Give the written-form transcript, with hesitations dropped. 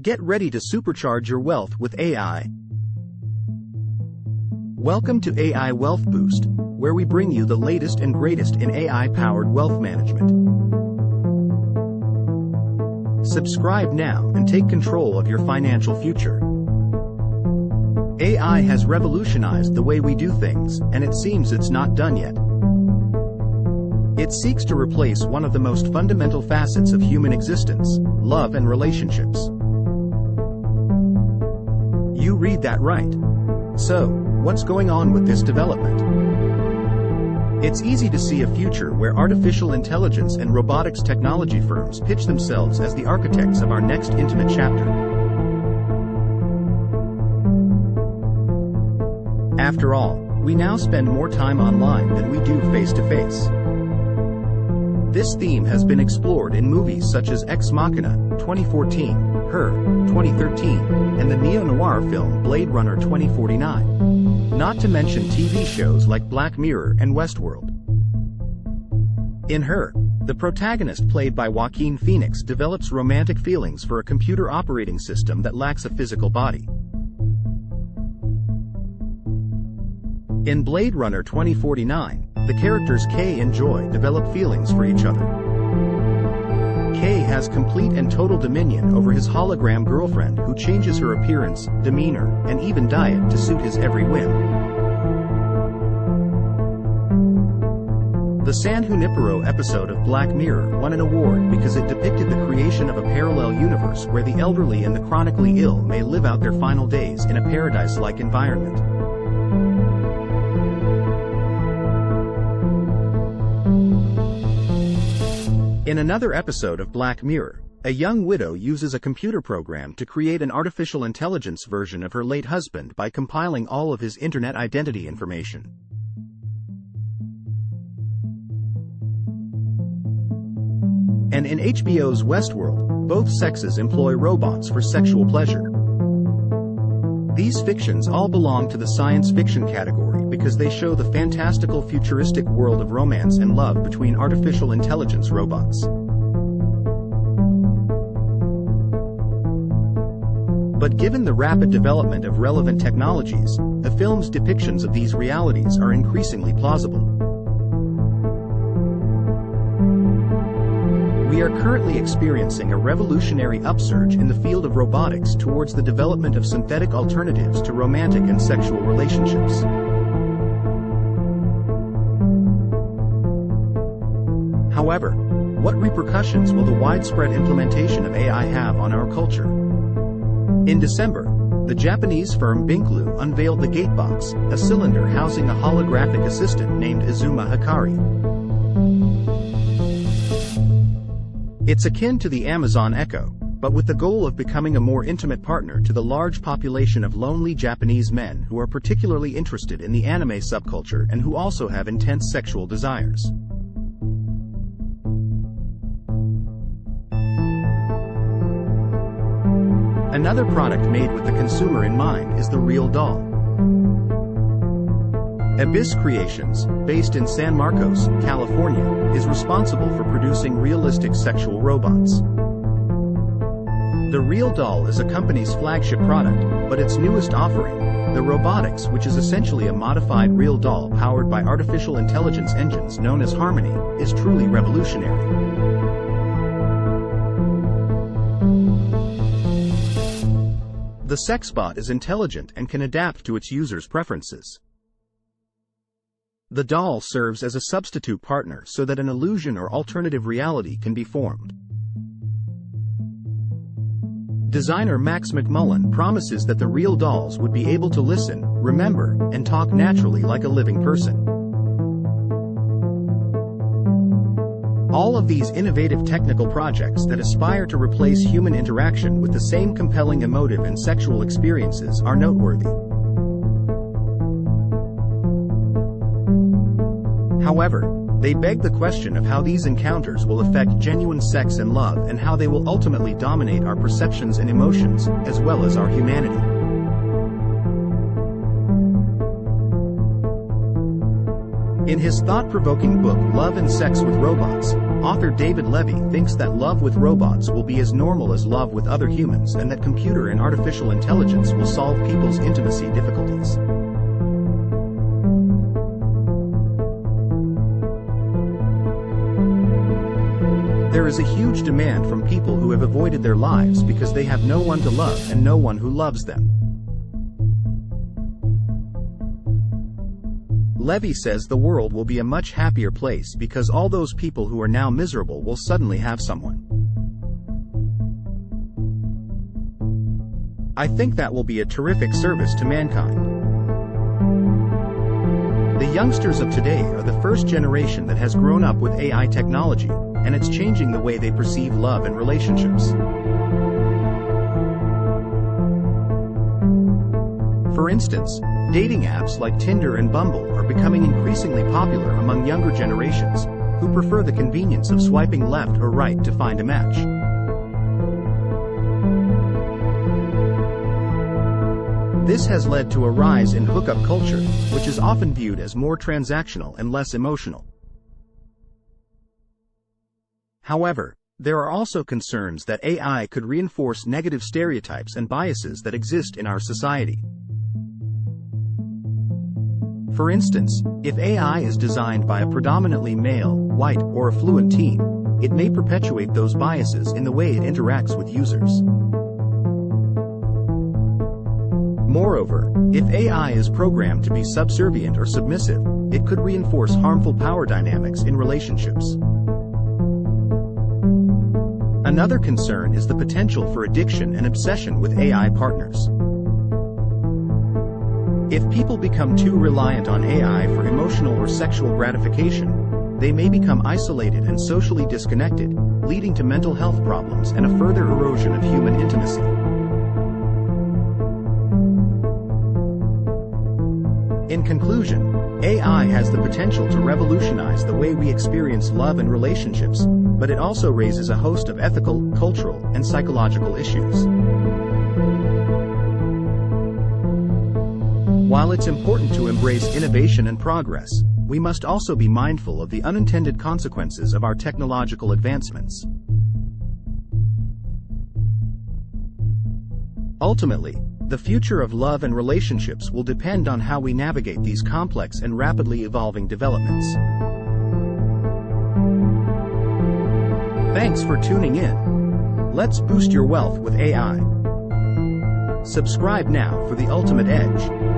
Get ready to supercharge your wealth with AI. Welcome to AI Wealth Boost, where we bring you the latest and greatest in AI-powered wealth management. Subscribe now and take control of your financial future. AI has revolutionized the way we do things, and it seems it's not done yet. It seeks to replace one of the most fundamental facets of human existence, love and relationships. You read that right. So, what's going on with this development? It's easy to see a future where artificial intelligence and robotics technology firms pitch themselves as the architects of our next intimate chapter. After all, we now spend more time online than we do face-to-face. This theme has been explored in movies such as Ex Machina, 2014, Her, 2013, and the neo-noir film Blade Runner 2049. Not to mention TV shows like Black Mirror and Westworld. In Her, the protagonist played by Joaquin Phoenix develops romantic feelings for a computer operating system that lacks a physical body. In Blade Runner 2049, the characters Kay and Joy develop feelings for each other. Kay has complete and total dominion over his hologram girlfriend who changes her appearance, demeanor, and even diet to suit his every whim. The San Junipero episode of Black Mirror won an award because it depicted the creation of a parallel universe where the elderly and the chronically ill may live out their final days in a paradise-like environment. In another episode of Black Mirror, a young widow uses a computer program to create an artificial intelligence version of her late husband by compiling all of his internet identity information. And in HBO's Westworld, both sexes employ robots for sexual pleasure. These fictions all belong to the science fiction category because they show the fantastical futuristic world of romance and love between artificial intelligence robots. But given the rapid development of relevant technologies, the film's depictions of these realities are increasingly plausible. We are currently experiencing a revolutionary upsurge in the field of robotics towards the development of synthetic alternatives to romantic and sexual relationships. However, what repercussions will the widespread implementation of AI have on our culture? In December, the Japanese firm Binklu unveiled the Gatebox, a cylinder housing a holographic assistant named Izuma Hikari. It's akin to the Amazon Echo, but with the goal of becoming a more intimate partner to the large population of lonely Japanese men who are particularly interested in the anime subculture and who also have intense sexual desires. Another product made with the consumer in mind is the Real Doll. Abyss Creations, based in San Marcos, California, is responsible for producing realistic sexual robots. The Real Doll is a company's flagship product, but its newest offering, the Robotics, which is essentially a modified real doll powered by artificial intelligence engines known as Harmony, is truly revolutionary. The sexbot is intelligent and can adapt to its users' preferences. The doll serves as a substitute partner so that an illusion or alternative reality can be formed. Designer Max McMullen promises that the Real Dolls would be able to listen, remember, and talk naturally like a living person. All of these innovative technical projects that aspire to replace human interaction with the same compelling emotive and sexual experiences are noteworthy. However, they beg the question of how these encounters will affect genuine sex and love and how they will ultimately dominate our perceptions and emotions, as well as our humanity. In his thought-provoking book Love and Sex with Robots, Author David Levy thinks that love with robots will be as normal as love with other humans, and that computer and artificial intelligence will solve people's intimacy difficulties. There is a huge demand from people who have avoided their lives because they have no one to love and no one who loves them. Levy says the world will be a much happier place because all those people who are now miserable will suddenly have someone. I think that will be a terrific service to mankind. The youngsters of today are the first generation that has grown up with AI technology, and it's changing the way they perceive love and relationships. For instance, dating apps like Tinder and Bumble are becoming increasingly popular among younger generations, who prefer the convenience of swiping left or right to find a match. This has led to a rise in hookup culture, which is often viewed as more transactional and less emotional. However, there are also concerns that AI could reinforce negative stereotypes and biases that exist in our society. For instance, if AI is designed by a predominantly male, white, or affluent team, it may perpetuate those biases in the way it interacts with users. Moreover, if AI is programmed to be subservient or submissive, it could reinforce harmful power dynamics in relationships. Another concern is the potential for addiction and obsession with AI partners. If people become too reliant on AI for emotional or sexual gratification, they may become isolated and socially disconnected, leading to mental health problems and a further erosion of human intimacy. In conclusion, AI has the potential to revolutionize the way we experience love and relationships, but it also raises a host of ethical, cultural, and psychological issues. While it's important to embrace innovation and progress, we must also be mindful of the unintended consequences of our technological advancements. Ultimately, the future of love and relationships will depend on how we navigate these complex and rapidly evolving developments. Thanks for tuning in. Let's boost your wealth with AI. Subscribe now for the ultimate edge.